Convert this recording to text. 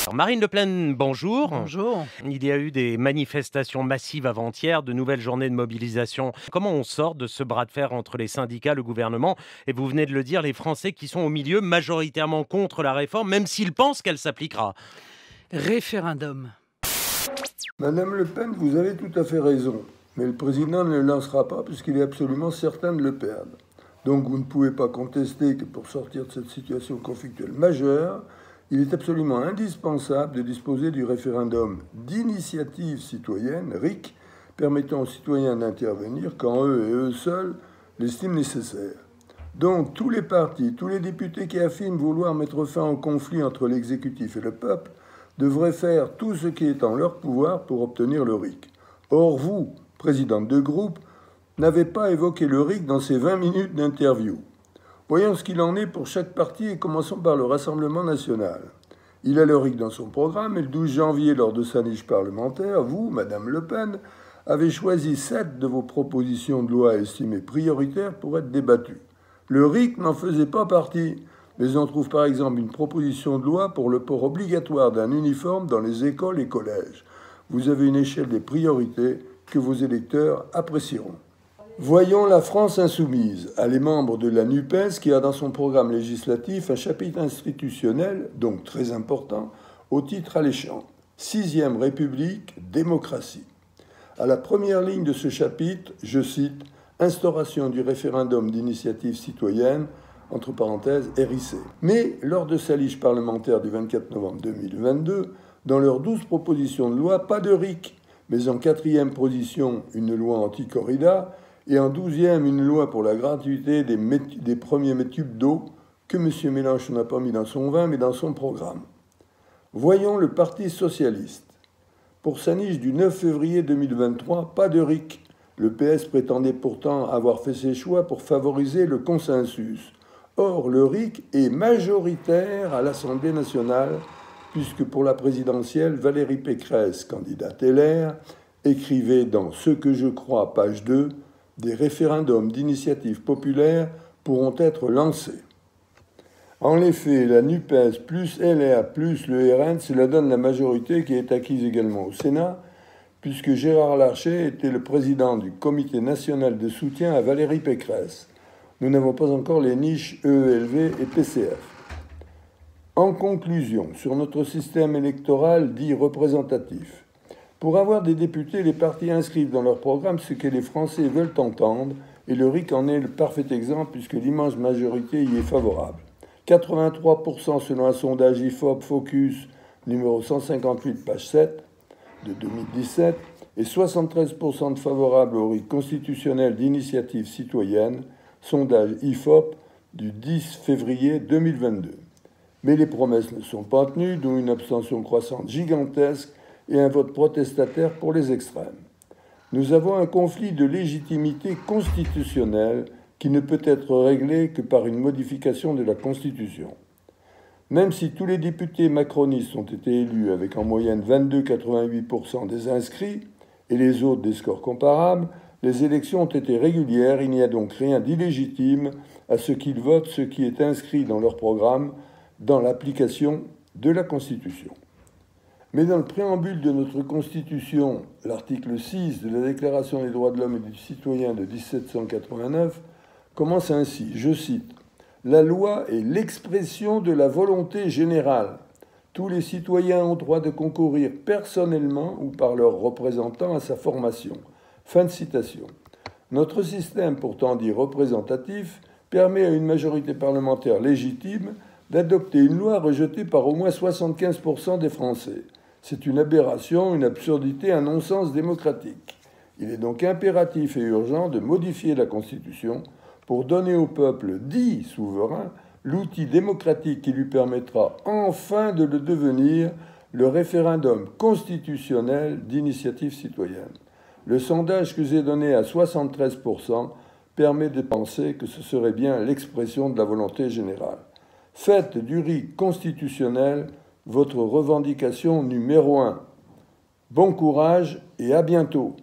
Alors, Marine Le Pen, bonjour. Bonjour. Il y a eu des manifestations massives avant-hier, de nouvelles journées de mobilisation. Comment on sort de ce bras de fer entre les syndicats, le gouvernement et vous venez de le dire, les Français qui sont au milieu, majoritairement contre la réforme, même s'ils pensent qu'elle s'appliquera? Référendum. Madame Le Pen, vous avez tout à fait raison, mais le président ne le lancera pas puisqu'il est absolument certain de le perdre. Donc vous ne pouvez pas contester que pour sortir de cette situation conflictuelle majeure, il est absolument indispensable de disposer du référendum d'initiative citoyenne, RIC, permettant aux citoyens d'intervenir quand eux et eux seuls l'estiment nécessaire. Donc tous les partis, tous les députés qui affirment vouloir mettre fin au conflit entre l'exécutif et le peuple devraient faire tout ce qui est en leur pouvoir pour obtenir le RIC. Or vous, présidente de groupe, n'avez pas évoqué le RIC dans ces 20 minutes d'interview. Voyons ce qu'il en est pour chaque parti et commençons par le Rassemblement national. Il a le RIC dans son programme et le 12 janvier, lors de sa niche parlementaire, vous, Madame Le Pen, avez choisi 7 de vos propositions de loi estimées prioritaires pour être débattues. Le RIC n'en faisait pas partie, mais on trouve par exemple une proposition de loi pour le port obligatoire d'un uniforme dans les écoles et collèges. Vous avez une échelle des priorités que vos électeurs apprécieront. Voyons la France insoumise, elle est membre de la NUPES qui a dans son programme législatif un chapitre institutionnel, donc très important, au titre alléchant. 6e République, démocratie. À la première ligne de ce chapitre, je cite, instauration du référendum d'initiative citoyenne, entre parenthèses, RIC. Mais lors de sa niche parlementaire du 24 novembre 2022, dans leurs 12 propositions de loi, pas de RIC, mais en 4e position, une loi anti-corrida, et en 12e, une loi pour la gratuité des premiers mètres cubes d'eau que M. Mélenchon n'a pas mis dans son vin, mais dans son programme. Voyons le Parti socialiste. Pour sa niche du 9 février 2023, pas de RIC. Le PS prétendait pourtant avoir fait ses choix pour favoriser le consensus. Or, le RIC est majoritaire à l'Assemblée nationale, puisque pour la présidentielle, Valérie Pécresse, candidate LR, écrivait dans Ce que je crois, page 2, des référendums d'initiative populaire pourront être lancés. En effet, la NUPES plus LR plus le RN, cela donne la majorité qui est acquise également au Sénat, puisque Gérard Larcher était le président du Comité national de soutien à Valérie Pécresse. Nous n'avons pas encore les niches EELV et PCF. En conclusion, sur notre système électoral dit représentatif, pour avoir des députés, les partis inscrivent dans leur programme ce que les Français veulent entendre, et le RIC en est le parfait exemple puisque l'immense majorité y est favorable. 83% selon un sondage IFOP Focus numéro 158, page 7 de 2017, et 73% de favorables au RIC constitutionnel d'initiative citoyenne, sondage IFOP du 10 février 2022. Mais les promesses ne sont pas tenues, d'où une abstention croissante gigantesque et un vote protestataire pour les extrêmes. Nous avons un conflit de légitimité constitutionnelle qui ne peut être réglé que par une modification de la Constitution. Même si tous les députés macronistes ont été élus avec en moyenne 22,88% des inscrits et les autres des scores comparables, les élections ont été régulières, il n'y a donc rien d'illégitime à ce qu'ils votent ce qui est inscrit dans leur programme dans l'application de la Constitution. Mais dans le préambule de notre Constitution, l'article 6 de la Déclaration des droits de l'homme et du citoyen de 1789 commence ainsi, je cite, « La loi est l'expression de la volonté générale. Tous les citoyens ont droit de concourir personnellement ou par leurs représentants à sa formation. » Fin de citation. Notre système, pourtant dit représentatif, permet à une majorité parlementaire légitime d'adopter une loi rejetée par au moins 75% des Français. C'est une aberration, une absurdité, un non-sens démocratique. Il est donc impératif et urgent de modifier la Constitution pour donner au peuple dit souverain l'outil démocratique qui lui permettra enfin de le devenir, le référendum constitutionnel d'initiative citoyenne. Le sondage que j'ai donné à 73% permet de penser que ce serait bien l'expression de la volonté générale. Faites du RIC constitutionnel votre revendication numéro 1. Bon courage et à bientôt.